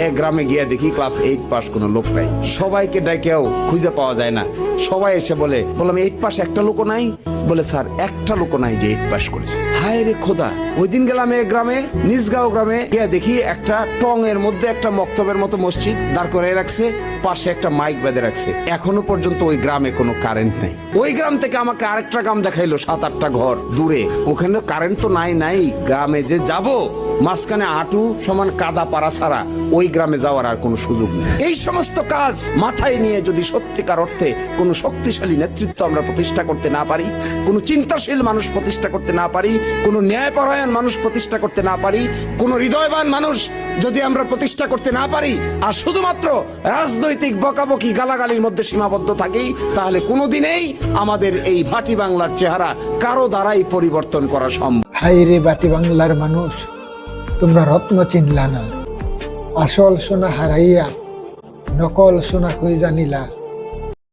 এক গ্রামে গিয়ে দেখি ক্লাস 8 পাস কোনো লোক নাই, সবাইকে ডাকেও খুঁজে পাওয়া যায় না। সবাই এসে বললাম 8 পাস একটা লোকও নাই? বলে স্যার একটা লোকও নাই যে 8 পাস করেছে। হায় রে খোদা! ওই দিন গেলাম এক গ্রামে, নিজগাঁও গ্রামে গিয়ে দেখি একটা টং এর মধ্যে একটা মক্তবের মতো মসজিদ দাঁড় করে রাখছে, পাশে একটা মাইক বেঁধে রাখছে। এখনো পর্যন্ত ওই গ্রামে কোনো কারেন্ট নাই। ওই গ্রাম থেকে আমাকে আরেকটা গ্রাম দেখাইলো 7-8টা ঘর দূরে, ওখানে কারেন্ট তো নাই। গ্রামে যে যাব, মাঝখানে হাঁটু সমান কাদা পাড়া ছাড়া ওই গ্রামে যাওয়ার আর কোনো সুযোগ নেই। এই সমস্ত কাজ মাথায় নিয়ে যদি সত্যিকার অর্থে কোনো শক্তিশালী নেতৃত্ব আমরা প্রতিষ্ঠা করতে না পারি, কোনো চিন্তাশীল মানুষ প্রতিষ্ঠা করতে না পারি, কোনো ন্যায়পরায়ণ মানুষ প্রতিষ্ঠা করতে না পারি, কোনো হৃদয়বান মানুষ যদি আমরা প্রতিষ্ঠা করতে না পারি, আর শুধুমাত্র রাজনৈতিক বকাবকি গালাগালির মধ্যে সীমাবদ্ধ থাকি, তাহলে কোনোদিনেই আমাদের এই ভাটি বাংলার চেহারা কারো দ্বারাই পরিবর্তন করা সম্ভব। হাই রে বাটি বাংলার মানুষ, তোমরা রত্ন চিনলা না, আসল সোনা হারাইয়া নকল সোনা খুঁজা নিলা।